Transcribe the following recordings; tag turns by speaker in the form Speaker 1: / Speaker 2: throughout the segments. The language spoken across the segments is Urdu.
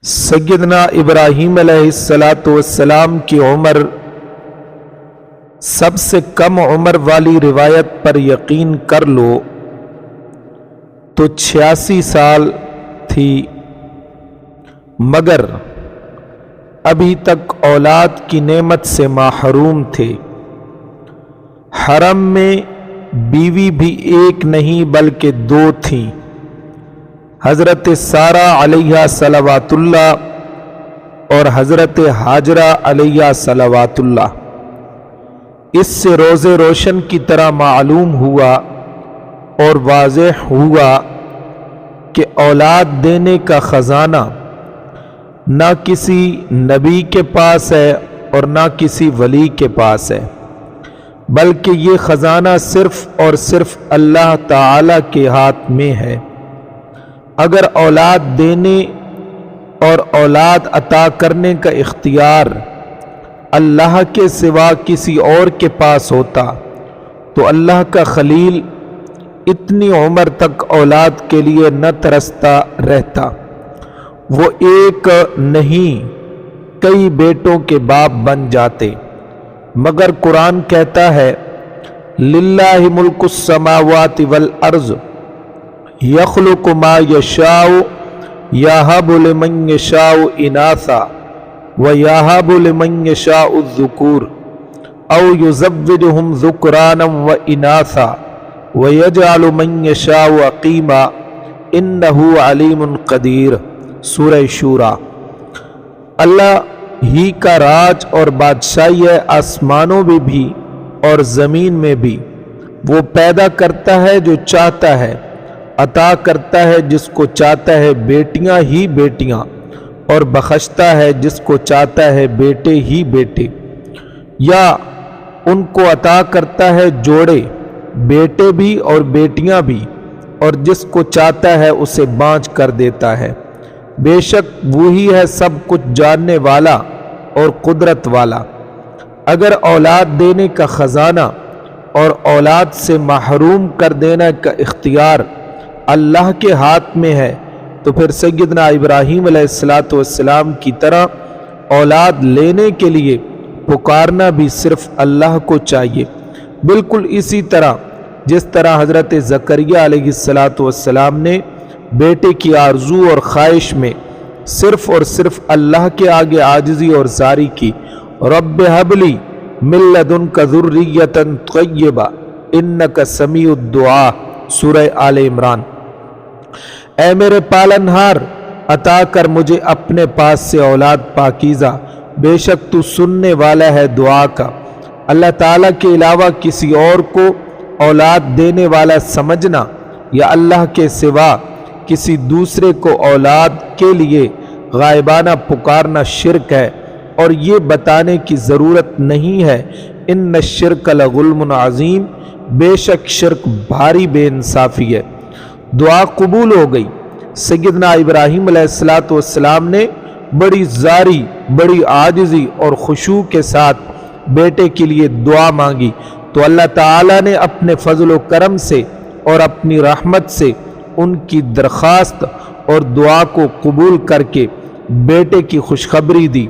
Speaker 1: سیدنا ابراہیم علیہ السلام کی عمر سب سے کم عمر والی روایت پر یقین کر لو تو 86 سال تھی، مگر ابھی تک اولاد کی نعمت سے محروم تھے۔ حرم میں بیوی بھی ایک نہیں بلکہ 2 تھیں، حضرت سارہ علیہ صلوات اللہ اور حضرت ہاجرہ علیہ صلوات اللہ۔ اس سے روز روشن کی طرح معلوم ہوا اور واضح ہوا کہ اولاد دینے کا خزانہ نہ کسی نبی کے پاس ہے اور نہ کسی ولی کے پاس ہے، بلکہ یہ خزانہ صرف اور صرف اللہ تعالی کے ہاتھ میں ہے۔ اگر اولاد دینے اور اولاد عطا کرنے کا اختیار اللہ کے سوا کسی اور کے پاس ہوتا تو اللہ کا خلیل اتنی عمر تک اولاد کے لیے نہ ترستا رہتا، وہ ایک نہیں کئی بیٹوں کے باپ بن جاتے۔ مگر قرآن کہتا ہے للہ ملک السماوات والارض یخلق ما یشاء یہب لمن یشاء اناثا ویہب لمن یشاء الذکور او یزوجہم ذکرانا واناثا ویجعل من یشاء عقیما انہ علیم قدیر۔ سورہ شورى۔ اللہ ہی کا راج اور بادشاہی ہے آسمانوں میں بھی اور زمین میں بھی۔ وہ پیدا کرتا ہے جو چاہتا ہے، عطا کرتا ہے جس کو چاہتا ہے بیٹیاں ہی بیٹیاں، اور بخشتا ہے جس کو چاہتا ہے بیٹے ہی بیٹے، یا ان کو عطا کرتا ہے جوڑے، بیٹے بھی اور بیٹیاں بھی، اور جس کو چاہتا ہے اسے بانجھ کر دیتا ہے۔ بے شک وہی ہے سب کچھ جاننے والا اور قدرت والا۔ اگر اولاد دینے کا خزانہ اور اولاد سے محروم کر دینے کا اختیار اللہ کے ہاتھ میں ہے تو پھر سیدنا ابراہیم علیہ السلام کی طرح اولاد لینے کے لیے پکارنا بھی صرف اللہ کو چاہیے، بالکل اسی طرح جس طرح حضرت زکریا علیہ السلام نے بیٹے کی آرزو اور خواہش میں صرف اور صرف اللہ کے آگے عاجزی اور زاری کی، رب ہب لی من لدنک ذریۃ طیبہ انک سمیع الدعاء۔ سورہ آل عمران۔ اے میرے پالنہار، عطا کر مجھے اپنے پاس سے اولاد پاکیزہ، بے شک تو سننے والا ہے دعا کا۔ اللہ تعالیٰ کے علاوہ کسی اور کو اولاد دینے والا سمجھنا یا اللہ کے سوا کسی دوسرے کو اولاد کے لیے غائبانہ پکارنا شرک ہے، اور یہ بتانے کی ضرورت نہیں ہے ان الشرک لظلم عظیم، بے شک شرک بھاری بے انصافی ہے۔ دعا قبول ہو گئی۔ سیدنا ابراہیم علیہ السلام نے بڑی زاری، بڑی عاجزی اور خشوع کے ساتھ بیٹے کے لیے دعا مانگی تو اللہ تعالیٰ نے اپنے فضل و کرم سے اور اپنی رحمت سے ان کی درخواست اور دعا کو قبول کر کے بیٹے کی خوشخبری دی۔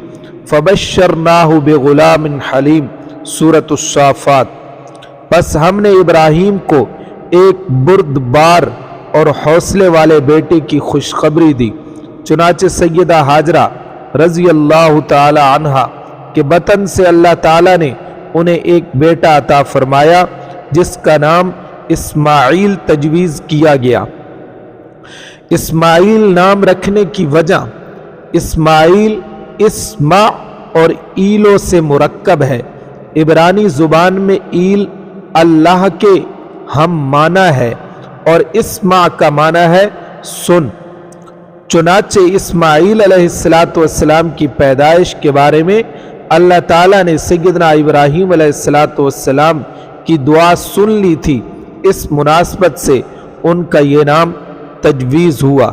Speaker 1: فبشرناہ بغلام حلیم۔ سورۃ الصافات۔ پس ہم نے ابراہیم کو ایک بردبار اور حوصلے والے بیٹے کی خوشخبری دی۔ چنانچہ سیدہ ہاجرہ رضی اللہ تعالی عنہا کے بطن سے اللہ تعالیٰ نے انہیں ایک بیٹا عطا فرمایا جس کا نام اسماعیل تجویز کیا گیا۔ اسماعیل نام رکھنے کی وجہ اسماعیل اسمع اور ایلو سے مرکب ہے۔ عبرانی زبان میں ایل اللہ کے ہم معنی ہے اور اسمع کا معنی ہے سن۔ چنانچہ اسماعیل علیہ السلام کی پیدائش کے بارے میں اللہ تعالیٰ نے سیدنا ابراہیم علیہ السلام کی دعا سن لی تھی، اس مناسبت سے ان کا یہ نام تجویز ہوا۔